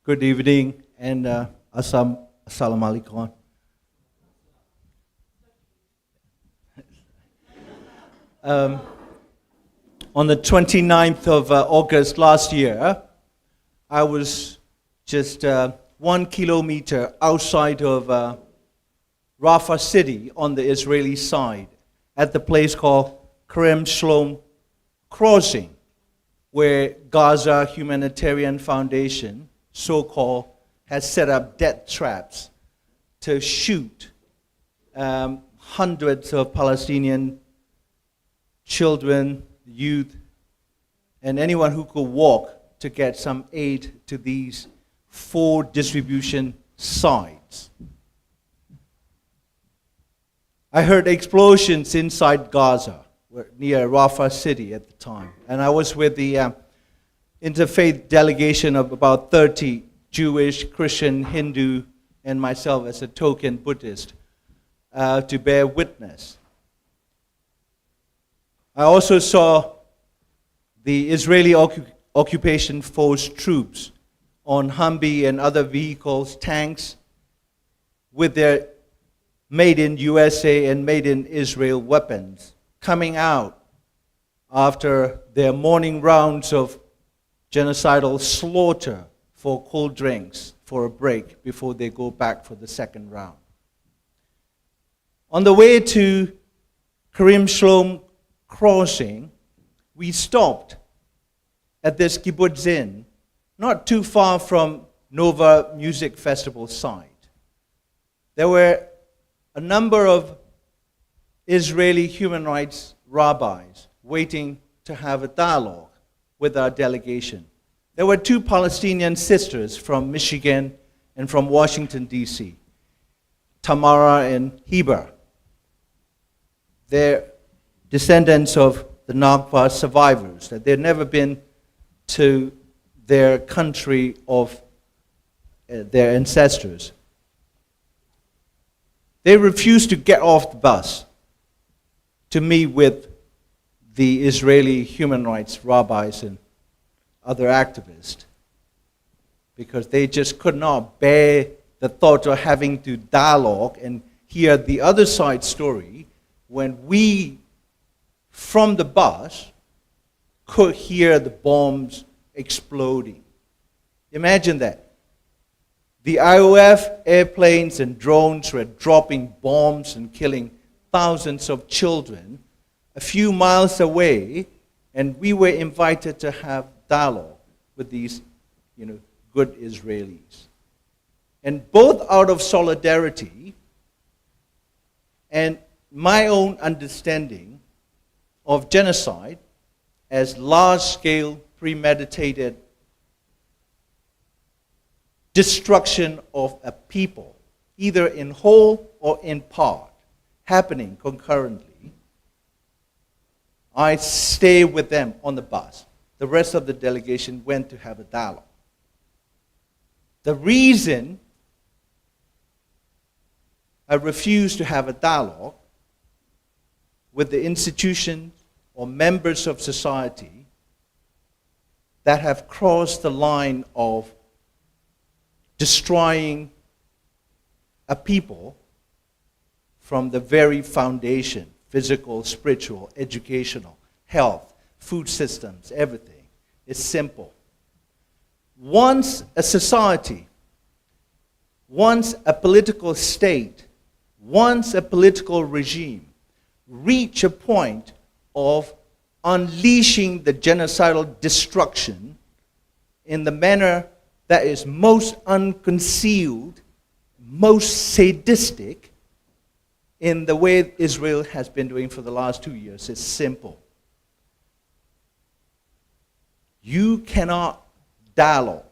Good evening and assalamu alaikum. On the 29th of August last year, I was just 1 kilometer outside of Rafah city on the Israeli side at the place called Kamp crossing, where Gaza Humanitarian Foundation, so-called, has set up death traps to shoot hundreds of Palestinian children, youth, and anyone who could walk to get some aid to these 4 distribution sites. I heard explosions inside Gaza, near Rafah city at the time, and I was with the interfaith delegation of about 30 Jewish, Christian, Hindu, and myself as a token Buddhist to bear witness. I also saw the Israeli occupation force troops on Humvee and other vehicles, tanks, with their made in USA and made in Israel weapons, coming out after their morning rounds of genocidal slaughter for cold drinks for a break before they go back for the second round. On the way to Kamp crossing, we stopped at this kibbutz inn, not too far from Nova Music Festival site. There were a number of Israeli human rights rabbis waiting to have a dialogue with our delegation. There were 2 Palestinian sisters from Michigan and from Washington, D.C., Tamara and Heber. They're descendants of the Nakba survivors, that they'd never been to their country of their ancestors. They refused to get off the bus to meet with the Israeli human rights rabbis and other activists, because they just could not bear the thought of having to dialogue and hear the other side's story when we, from the bus, could hear the bombs exploding. Imagine that. The IOF airplanes and drones were dropping bombs and killing thousands of children a few miles away, and we were invited to have dialogue with these, good Israelis. And both out of solidarity and my own understanding of genocide as large-scale, premeditated destruction of a people, either in whole or in part, happening concurrently, I stayed with them on the bus. The rest of the delegation went to have a dialogue. The reason I refused to have a dialogue with the institutions or members of society that have crossed the line of destroying a people from the very foundation, physical, spiritual, educational, health, food systems, everything. It's simple. Once a society, once a political state, once a political regime reach a point of unleashing the genocidal destruction in the manner that is most unconcealed, most sadistic, in the way Israel has been doing for the last 2 years, it's simple. You cannot dialogue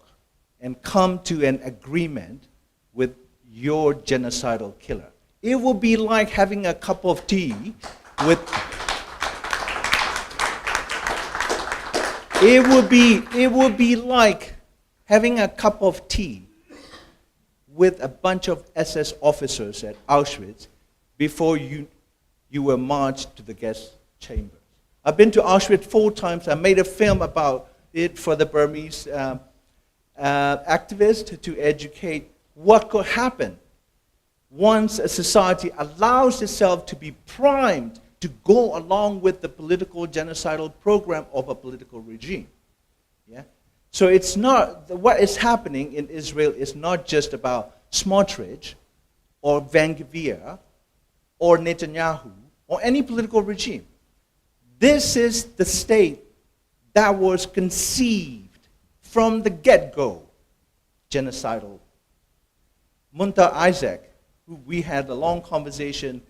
and come to an agreement with your genocidal killer. It will be like having a cup of tea with... It would be like having a cup of tea with a bunch of SS officers at Auschwitz before you were marched to the gas chambers. I've been to Auschwitz 4 times. I made a film about it for the Burmese activists to educate what could happen once a society allows itself to be primed to go along with the political genocidal program of a political regime. Yeah? So it's not, what is happening in Israel is not just about Smotrich or Ben-Gvir or Netanyahu or any political regime. This is the state that was conceived from the get-go genocidal. Munta Isaac, who we had a long conversation,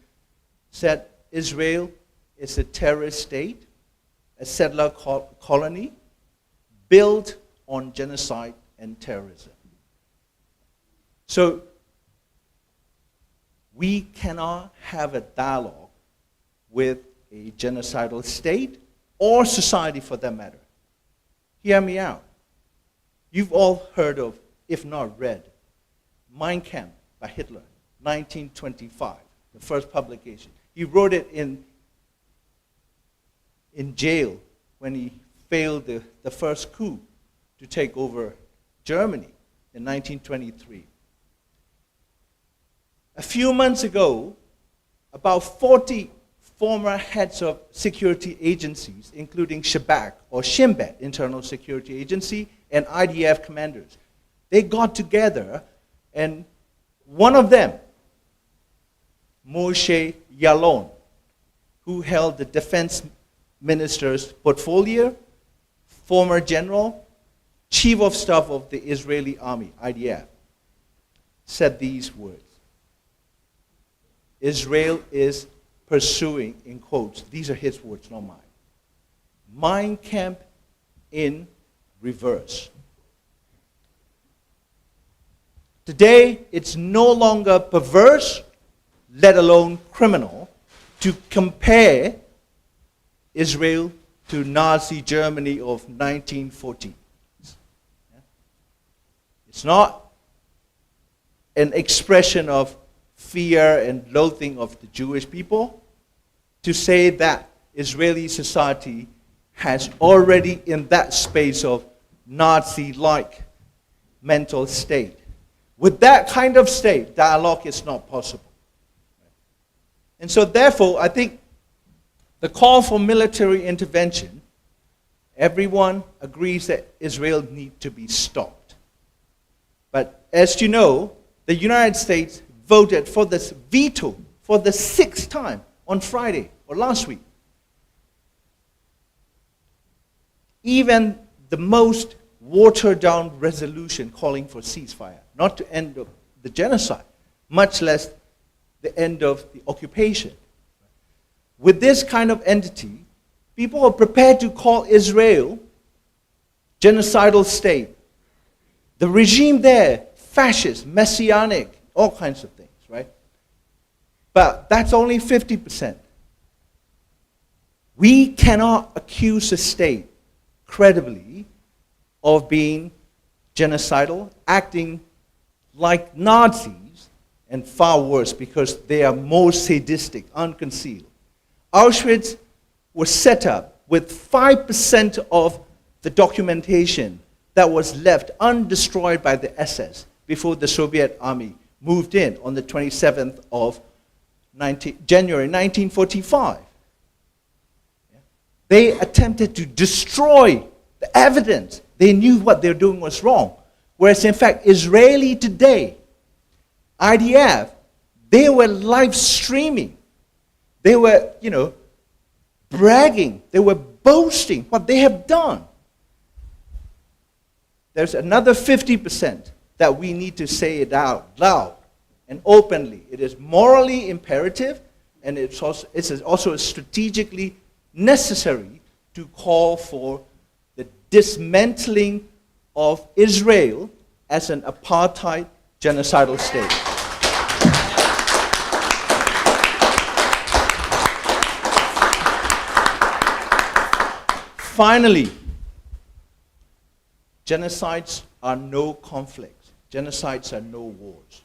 said Israel is a terrorist state, a settler colony, built on genocide and terrorism. So we cannot have a dialogue with a genocidal state or society for that matter. Hear me out. You've all heard of, if not read, Mein Kampf by Hitler, 1925, the first publication. He wrote it in jail when he failed the first coup to take over Germany in 1923. A few months ago, about 40 former heads of security agencies, including Shabak or Shin Bet, Internal Security Agency, and IDF commanders, they got together, and one of them, Moshe Yalon, who held the defense minister's portfolio, former general, chief of staff of the Israeli army, IDF, said these words: Israel is pursuing, in quotes, these are his words, not mine, Mein Kampf in reverse. Today, it's no longer perverse, let alone criminal, to compare Israel to Nazi Germany of 1940. It's not an expression of fear and loathing of the Jewish people to say that Israeli society has already in that space of Nazi-like mental state. With that kind of state, dialogue is not possible. And so therefore, I think the call for military intervention, everyone agrees that Israel needs to be stopped. But as you know, the United States voted for this veto for the 6th time on Friday or last week. Even the most watered-down resolution calling for ceasefire, not to end the genocide, much less the end of the occupation. With this kind of entity, people are prepared to call Israel genocidal state. The regime there, fascist, messianic, all kinds of things, right? But that's only 50%. We cannot accuse a state credibly of being genocidal, acting like Nazis, and far worse because they are more sadistic, unconcealed. Auschwitz was set up with 5% of the documentation that was left undestroyed by the SS before the Soviet army moved in on the 27th of January 1945. They attempted to destroy the evidence. They knew what they were doing was wrong. Whereas in fact, Israeli today, IDF, they were live streaming. They were, bragging. They were boasting what they have done. There's another 50% that we need to say it out loud and openly. It is morally imperative, and it's also strategically necessary to call for the dismantling of Israel as an apartheid genocidal state. Finally, genocides are no conflicts. Genocides are no wars.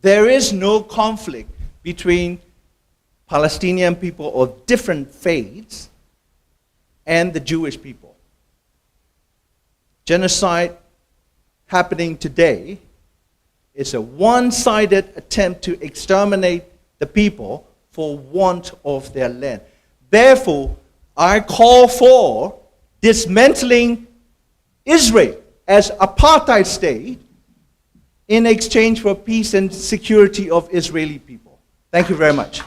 There is no conflict between Palestinian people of different faiths and the Jewish people. Genocide happening today is a one-sided attempt to exterminate the people for want of their land. Therefore, I call for dismantling Israel as apartheid state in exchange for peace and security of Israeli people. Thank you very much.